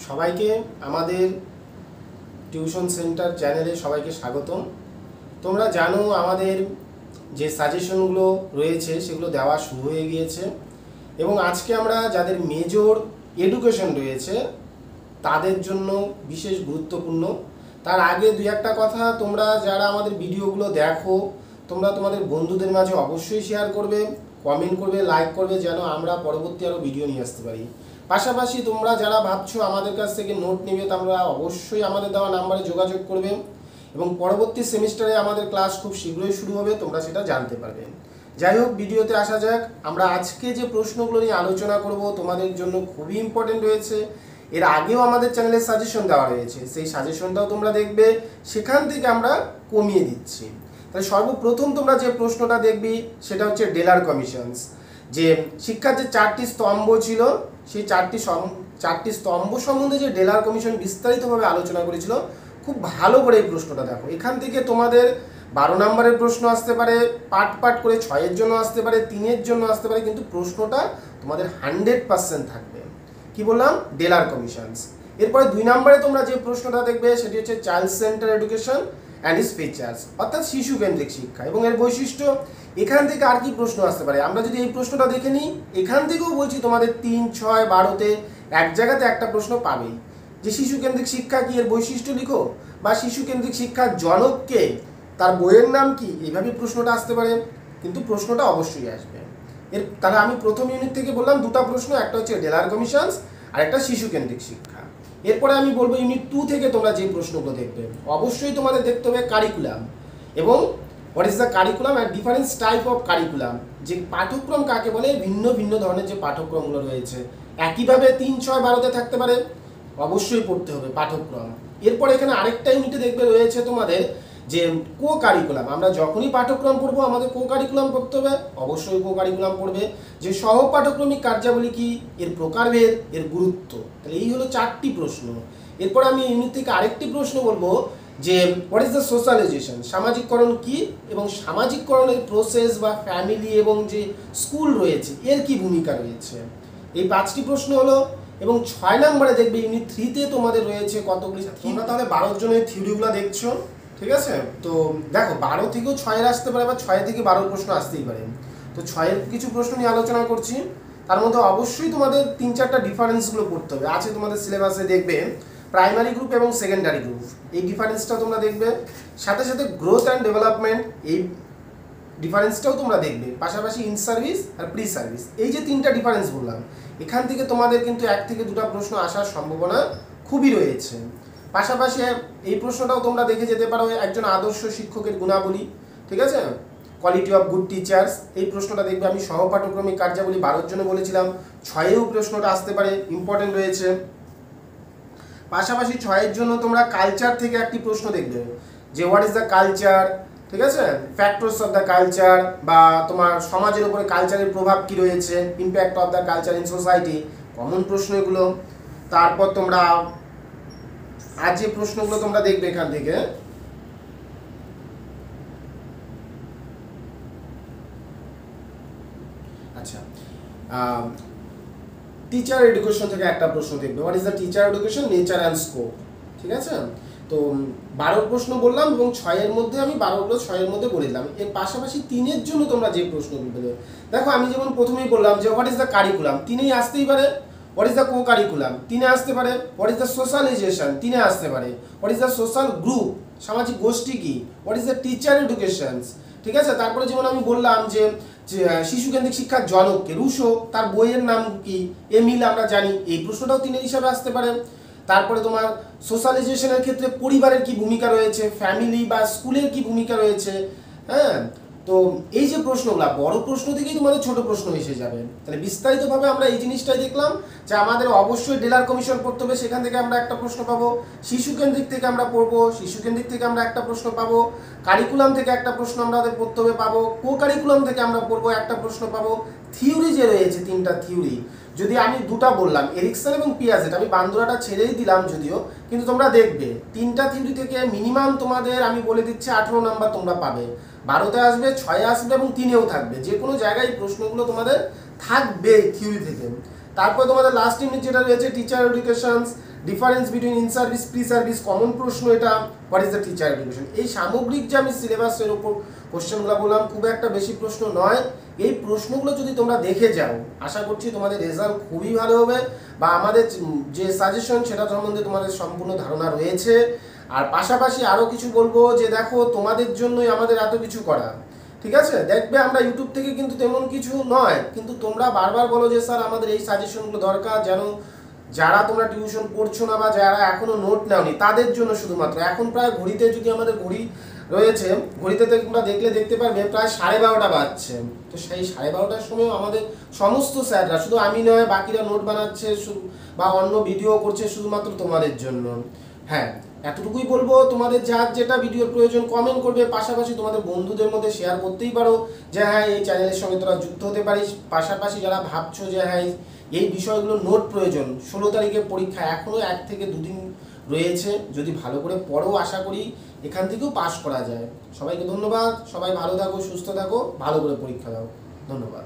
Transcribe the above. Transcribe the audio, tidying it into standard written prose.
সবাইকে আমাদের tuition centre চ্যানেলে সবাইকে স্বাগতম। তোমরা জানো আমাদের যে সাজেশনগুলো রয়েছে সেগুলো দেওয়া শুরু হয়ে গিয়েছে এবং আজকে আমরা যাদের মেজর এডুকেশন রয়েছে তাদের জন্য বিশেষ গুরুত্বপূর্ণ। তার আগে দুই একটা কথা, তোমরা যারা আমাদের ভিডিওগুলো দেখো তোমরা তোমাদের বন্ধুদের মাঝে অবশ্যই শেয়ার করবে, কমেন্ট করবে, লাইক করবে, যেন আমরা পরবর্তী আরও ভিডিও নিয়ে আসতে পারি। পাশাপাশি তোমরা যারা ভাবছো আমাদের কাছ থেকে নোট নেবে তোমরা অবশ্যই আমাদের দেওয়া নাম্বারে যোগাযোগ করবে এবং পরবর্তী সেমিস্টারে আমাদের ক্লাস খুব শীঘ্রই শুরু হবে, তোমরা সেটা জানতে পারবে। যাই হোক, ভিডিওতে আসা যাক। আমরা আজকে যে প্রশ্নগুলো নিয়ে আলোচনা করব তোমাদের জন্য খুবই ইম্পর্টেন্ট রয়েছে। এর আগেও আমাদের চ্যানেলে সাজেশন দেওয়া রয়েছে, সেই সাজেশনটাও তোমরা দেখবে, সেখান থেকে আমরা কমিয়ে দিচ্ছি। তাহলে সর্বপ্রথম তোমরা যে প্রশ্নটা দেখবি সেটা হচ্ছে ডেলার কমিশনস। যে শিক্ষার যে চারটি স্তম্ভ ছিল সেই চারটি স্তম্ভ সম্বন্ধে যে ডেলার কমিশন বিস্তারিতভাবে আলোচনা করেছিল, খুব ভালো করে এই প্রশ্নটা দেখো। এখান থেকে তোমাদের 12 নম্বরের প্রশ্ন আসতে পারে, পার্ট করে 6-এর জন্য আসতে পারে, 3-এর জন্য আসতে পারে, কিন্তু প্রশ্নটা তোমাদের 100% থাকবে। কি বললাম? ডেলার কমিশনস। এরপরে 2 নম্বরে তোমরা যে প্রশ্নটা দেখবে সেটি হচ্ছে child centre education and it's features, অর্থাৎ শিশু কেন্দ্রিক শিক্ষা এবং এর বৈশিষ্ট্য। এখান থেকে আর কি প্রশ্ন আসতে পারে আমরা যদি এই প্রশ্নটা দেখে নিই, এখান থেকেও বলছি তোমাদের 3, 6, 12তে এক জায়গাতে একটা প্রশ্ন পাবেই, যে শিশু কেন্দ্রিক শিক্ষা কি, এর বৈশিষ্ট্য লিখো, বা শিশু কেন্দ্রিক শিক্ষার জনককে, তার বইয়ের নাম কি, এইভাবে প্রশ্নটা আসতে পারে, কিন্তু প্রশ্নটা অবশ্যই আসবে। তাহলে আমি প্রথম ইউনিট থেকে বললাম দুটো প্রশ্ন, একটা হচ্ছে ডেলার কমিশনস আর একটা শিশু কেন্দ্রিক শিক্ষা। এরপরে আমি বলবো ইউনিট 2 থেকে তোমরা যে প্রশ্নগুলো দেখবে, অবশ্যই তোমাদের দেখতে হবে কারিকুলাম এবং what is the curriculum and difference type of curriculum. যে পাঠ্যক্রম কাকে বলে, ভিন্ন ভিন্ন ধরনের যে পাঠ্যক্রমগুলো রয়েছে, একইভাবে 3, 6, 12তে থাকতে পারে, অবশ্যই পড়তে হবে পাঠ্যক্রম। এরপর এখানে আরেকটা ইউনিটে দেখবে রয়েছে তোমাদের যে কো কারিকুলাম। আমরা যখনই পাঠ্যক্রম পড়বো আমাদের কো কারিকুলাম পড়তে হবে, অবশ্যই কো কারিকুলাম পড়বে। যে সহ পাঠ্যক্রমিক কার্যাবলী কি, এর প্রকারভেদ, এর গুরুত্ব। তাহলে এই হলো 4টি প্রশ্ন। এরপর আমি ইউনিট থেকে আরেকটি প্রশ্ন বলবো যে হোয়াট ইজ দ্য সোশ্যালাইজেশন, সামাজিককরণ কি এবং সামাজিককরণের প্রসেস বা ফ্যামিলি এবং যে স্কুল রয়েছে এর কি ভূমিকা রয়েছে। এই 5টি প্রশ্ন হলো। এবং 6 নম্বরে দেখবে ইউনিট 3-তে তোমাদের রয়েছে কতগুলি। তোমরা তাহলে 12 জনের থিওরিগুলো দেখছো, ঠিক আছে? তো দেখো 12 থেকেও 6-এর আসতে পারে, বা 6 থেকে 12 প্রশ্ন আসতেই পারে। তো 6-এর কিছু প্রশ্ন নিয়ে আলোচনা করছি, তার মধ্যে অবশ্যই তোমাদের 3-4টা ডিফারেন্সগুলো পড়তে হবে। আছে তোমাদের সিলেবাসে দেখবে প্রাইমারি গ্রুপ এবং সেকেন্ডারি গ্রুপ, এই ডিফারেন্সটা তোমরা দেখবে। সাথে সাথে গ্রোথ অ্যান্ড ডেভেলপমেন্ট, এই ডিফারেন্সটাও তোমরা দেখবে। পাশাপাশি ইন সার্ভিস আর প্রি সার্ভিস, এই যে 3টা ডিফারেন্স বললাম, এখান থেকে তোমাদের কিন্তু 1 থেকে 2টা প্রশ্ন আসার সম্ভাবনা খুবই রয়েছে। পাশাপাশি এই প্রশ্নটাও তোমরা দেখে যেতে পারো, একজন আদর্শ শিক্ষকের গুণাবলী, ঠিক আছে, কোয়ালিটি অফ গুড টিচার্স। এই প্রশ্নটা দেখবে। আমি সহপাঠক্রমিক কার্যাবলী 12 জন্য বলেছিলাম, 6-এও প্রশ্নটা আসতে পারে, ইম্পর্টেন্ট রয়েছে। পাশাপাশি 6-এর জন্য তোমরা কালচার থেকে একটি প্রশ্ন দেখবে, যে হোয়াট ইজ দ্য কালচার, ঠিক আছে, ফ্যাক্টরস অফ দ্য কালচার, বা তোমার সমাজের উপরে কালচারের প্রভাব কি রয়েছে, impact of the culture in society, common প্রশ্ন এগুলো। তারপর তোমরা আর যে প্রশ্নগুলো তোমরা দেখবে এখান থেকে, আচ্ছা, টিচার এডুকেশন থেকে একটা প্রশ্ন দেখবে, what is the teacher education, nature and scope, ঠিক আছে। তো 12 প্রশ্ন বললাম এবং 6-এর মধ্যে আমি 12গুলো 6-এর মধ্যে বলে দিলাম। এর পাশাপাশি 3-এর জন্য তোমরা যে প্রশ্নগুলো দেবে, দেখো আমি যেমন প্রথমেই বললাম যে হোয়াট ইজ দ্য কারিকুলাম, 3-এই আসতেই পারে। What is the co curriculum, 3-এ আসতে পারে। হোয়াট ইজ দ্য সোশ্যালাইজেশন, 3-এ আসতে পারে। What is the social group, সামাজিক গোষ্ঠী কি। What is the teacher educations, ঠিক আছে। তারপরে যেমন আমি বললাম যে শিশু কেন্দ্রিক শিক্ষার জনককে, রুশো, তার বইয়ের নাম কি, এমিল আমরা জানি, এই প্রশ্নটাও 3-এর হিসাবে আসতে পারে। তারপরে তোমার সোশ্যালাইজেশনের ক্ষেত্রে পরিবারের কি ভূমিকা রয়েছে, ফ্যামিলি বা স্কুলের কি ভূমিকা রয়েছে, হ্যাঁ। তো এই যে প্রশ্নগুলো বড় প্রশ্ন থেকেই তোমাদের ছোট প্রশ্ন এসে যাবে। তাহলে বিস্তারিতভাবে আমরা এই জিনিসটাই দেখলাম যে আমাদের অবশ্যই ডেলার কমিশন পড়তে হবে, সেখান থেকে আমরা একটা প্রশ্ন পাবো। শিশু কেন্দ্রিক থেকে আমরা পড়বো, শিশু কেন্দ্রিক থেকে আমরা একটা প্রশ্ন পাবো। কারিকুলাম থেকে একটা প্রশ্ন আমাদের পড়তে হবে পাবো। কো কারিকুলাম থেকে আমরা পড়বো, একটা প্রশ্ন পাবো। থিওরি যে রয়েছে 3টা থিওরি, যদি আমি 2টা বললাম এরিকসন এবং পিয়াজেট, আমি বান্দুরাটা ছেড়েই দিলাম যদিও, কিন্তু তোমরা দেখবে 3টা থিওরি থেকে মিনিমাম তোমাদের আমি বলে দিচ্ছি 18 নাম্বার তোমরা পাবে। 12তে আসবে, 6-এ আসবে এবং 3-এও থাকবে। যে কোনো জায়গায় প্রশ্নগুলো তোমাদের থাকবে থিওরি থেকে। তারপর তোমাদের লাস্ট ইউনিট যেটা রয়েছে teacher educations difference between in service pre service, common প্রশ্ন এটা, what is the teacher education. এই সামগ্রিক যে আমি সিলেবাসের উপর কোশ্চেনগুলো বললাম, খুব একটা বেশি প্রশ্ন নয়। এই প্রশ্নগুলো যদি তোমরা দেখে যাও, আশা করছি তোমাদের রেজাল্ট খুবই ভালো হবে, বা আমাদের যে সাজেশন সেটা সম্বন্ধে তোমাদের সম্পূর্ণ ধারণা রয়েছে। আর পাশাপাশি আরও কিছু বলবো যে দেখো, তোমাদের জন্যই আমাদের এত কিছু করা, ঠিক আছে? দেখবে আমরা ইউটিউব থেকে কিন্তু তেমন কিছু নয়, কিন্তু তোমরা বারবার বলো যে স্যার আমাদের এই সাজেশনগুলো দরকার, যেন যারা তোমরা টিউশন পড়ছো না বা যারা এখনো নোট নাওনি তাদের জন্য শুধুমাত্র। এখন প্রায় ঘড়িতে, যদি আমাদের ঘড়ি রয়েছে, ঘড়িতে তোমরা দেখলে দেখতে পারবে প্রায় 12:30 বাজছে। তো সেই 12:30টার সময় আমাদের সমস্ত স্যাররা, শুধু আমি নয়, বাকিরা নোট বানাচ্ছে বা অন্য ভিডিও করছে শুধুমাত্র তোমাদের জন্য। হ্যাঁ, এতটুকুই বলবো, তোমাদের যার যেটা ভিডিওর প্রয়োজন কমেন্ট করবে, পাশাপাশি তোমাদের বন্ধুদের মধ্যে শেয়ার করতেই পারো যে হ্যাঁ এই চ্যানেলের সঙ্গে তোরা যুক্ত হতে পারিস। পাশাপাশি যারা ভাবছো যে হ্যাঁ এই বিষয়গুলো নোট প্রয়োজন, 16 তারিখে পরীক্ষা, এখনও 1 থেকে 2 দিন রয়েছে, যদি ভালো করে পড়ো আশা করি এখান থেকেও পাস করা যায়। সবাইকে ধন্যবাদ, সবাই ভালো থাকো, সুস্থ থাকো, ভালো করে পরীক্ষা দাও। ধন্যবাদ।